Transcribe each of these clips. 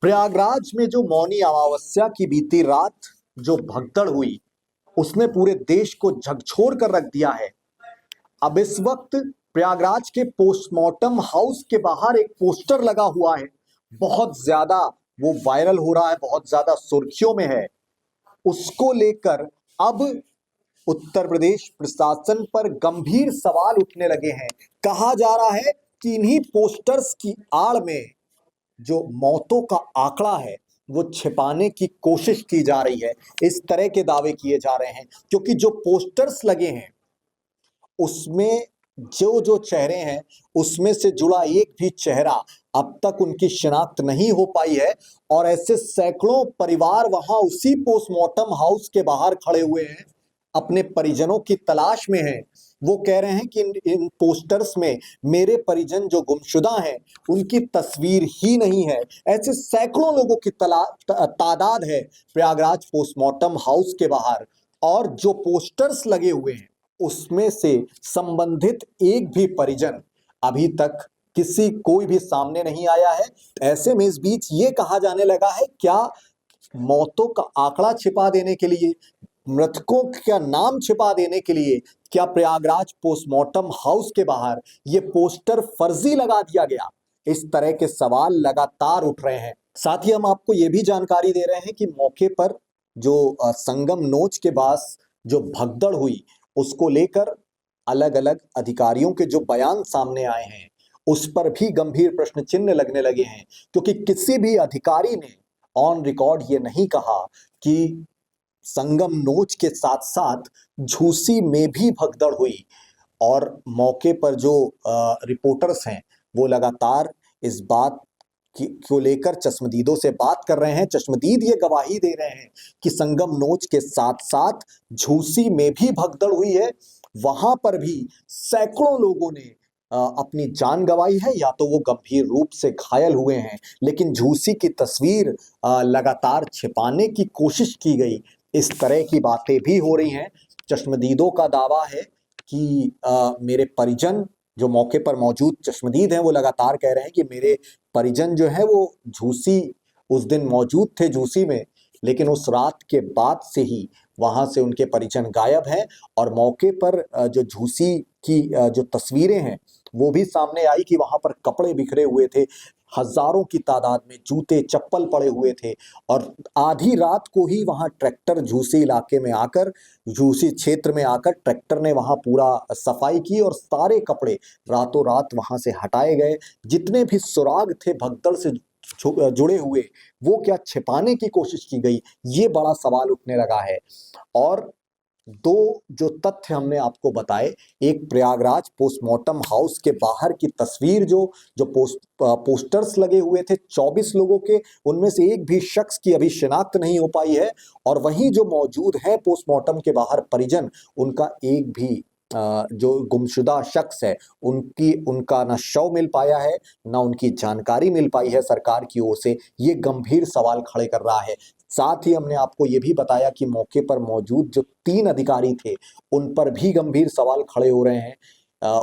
प्रयागराज में जो मौनी अमावस्या की बीती रात जो भगदड़ हुई, उसने पूरे देश को झकझोर कर रख दिया है। अब इस वक्त प्रयागराज के पोस्टमार्टम हाउस के बाहर एक पोस्टर लगा हुआ है। बहुत ज्यादा वो वायरल हो रहा है, बहुत ज्यादा सुर्खियों में है। उसको लेकर अब उत्तर प्रदेश प्रशासन पर गंभीर सवाल उठने लगे हैं। कहा जा रहा है कि इन्हीं पोस्टर्स की आड़ में जो मौतों का आंकड़ा है वो छिपाने की कोशिश की जा रही है। इस तरह के दावे किए जा रहे हैं क्योंकि जो पोस्टर्स लगे हैं उसमें जो जो चेहरे हैं उसमें से जुड़ा एक भी चेहरा अब तक उनकी शिनाख्त नहीं हो पाई है। और ऐसे सैकड़ों परिवार वहां उसी पोस्टमार्टम हाउस के बाहर खड़े हुए हैं, अपने परिजनों की तलाश में हैं। वो कह रहे हैं कि इन पोस्टर्स में मेरे परिजन जो गुमशुदा हैं उनकी तस्वीर ही नहीं है। ऐसे सैकड़ों लोगों की तादाद है प्रयागराज पोस्टमार्टम हाउस के बाहर। और जो पोस्टर्स लगे हुए हैं उसमें से संबंधित एक भी परिजन अभी तक कोई भी सामने नहीं आया है। ऐसे में इस बीच ये कहा जाने लगा है, क्या मौतों का आंकड़ा छिपा देने के लिए, मृतकों का नाम छिपा देने के लिए, क्या प्रयागराज पोस्टमार्टम हाउस के बाहर ये पोस्टर फर्जी लगा दिया गया? इस तरह के सवाल लगातार उठ रहे हैं। साथ ही हम आपको ये भी जानकारी दे रहे हैं कि मौके पर जो संगम नोच के पास जो भगदड़ हुई उसको लेकर अलग अलग अधिकारियों के जो बयान सामने आए हैं उस पर भी गंभीर प्रश्न चिन्ह लगने लगे हैं, क्योंकि किसी भी अधिकारी ने ऑन रिकॉर्ड ये नहीं कहा कि संगम नोच के साथ साथ झूसी में भी भगदड़ हुई। और मौके पर जो रिपोर्टर्स हैं वो लगातार इस बात को लेकर चश्मदीदों से बात कर रहे हैं। चश्मदीद ये गवाही दे रहे हैं कि संगम नोच के साथ साथ झूसी में भी भगदड़ हुई है। वहां पर भी सैकड़ों लोगों ने अपनी जान गंवाई है या तो वो गंभीर रूप से घायल हुए हैं, लेकिन झूसी की तस्वीर लगातार छिपाने की कोशिश की गई। इस तरह की बातें भी हो रही हैं। चश्मदीदों का दावा है कि मेरे परिजन जो मौके पर मौजूद चश्मदीद हैं वो लगातार कह रहे हैं कि मेरे परिजन जो है वो झूसी उस दिन मौजूद थे झूसी में, लेकिन उस रात के बाद से ही वहां से उनके परिजन गायब हैं। और मौके पर जो झूसी की जो तस्वीरें हैं वो भी सामने आई कि वहां पर कपड़े बिखरे हुए थे, हजारों की तादाद में जूते चप्पल पड़े हुए थे। और आधी रात को ही वहां ट्रैक्टर झूसी इलाके में आकर, झूसी क्षेत्र में आकर ट्रैक्टर ने वहां पूरा सफाई की और सारे कपड़े रातों रात वहां से हटाए गए। जितने भी सुराग थे भगदड़ से जुड़े हुए वो क्या छिपाने की कोशिश की गई, ये बड़ा सवाल उठने लगा है। और दो जो तथ्य हमने आपको बताए, एक प्रयागराज पोस्टमार्टम हाउस के बाहर की तस्वीर, जो जो पोस्टर्स लगे हुए थे 24 लोगों के, उनमें से एक भी शख्स की अभी शिनाख्त नहीं हो पाई है। और वहीं जो मौजूद है पोस्टमार्टम के बाहर परिजन, उनका एक भी जो गुमशुदा शख्स है उनका ना शव मिल पाया है, ना उनकी जानकारी मिल पाई है सरकार की ओर से। ये गंभीर सवाल खड़े कर रहा है। साथ ही हमने आपको ये भी बताया कि मौके पर मौजूद जो 3 अधिकारी थे उन पर भी गंभीर सवाल खड़े हो रहे हैं।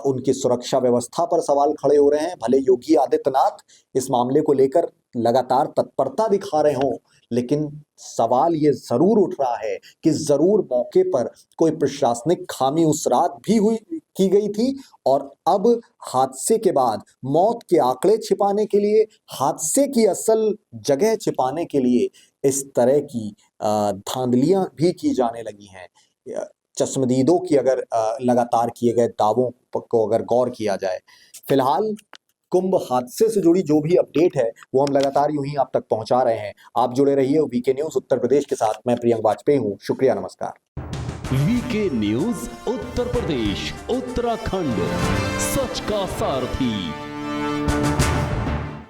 उनकी सुरक्षा व्यवस्था पर सवाल खड़े हो रहे हैं। भले योगी आदित्यनाथ इस मामले को लेकर लगातार तत्परता दिखा रहे हों, लेकिन सवाल ये जरूर उठ रहा है कि जरूर मौके पर कोई प्रशासनिक खामी उस रात भी की गई थी। और अब हादसे के बाद मौत के आंकड़े छिपाने के लिए, हादसे की असल जगह छिपाने के लिए इस तरह की धांधलियां भी की जाने लगी हैं। चश्मदीदों की अगर लगातार किए गए दावों को अगर गौर किया जाए, फिलहाल कुंभ हादसे से जुड़ी जो भी अपडेट है वो हम लगातार यूं ही आप तक पहुंचा रहे हैं। आप जुड़े रहिए वीके न्यूज उत्तर प्रदेश के साथ। मैं प्रियंक वाजपेयी हूं। शुक्रिया, नमस्कार। वीके न्यूज उत्तर प्रदेश उत्तराखंड, सच का सारथी।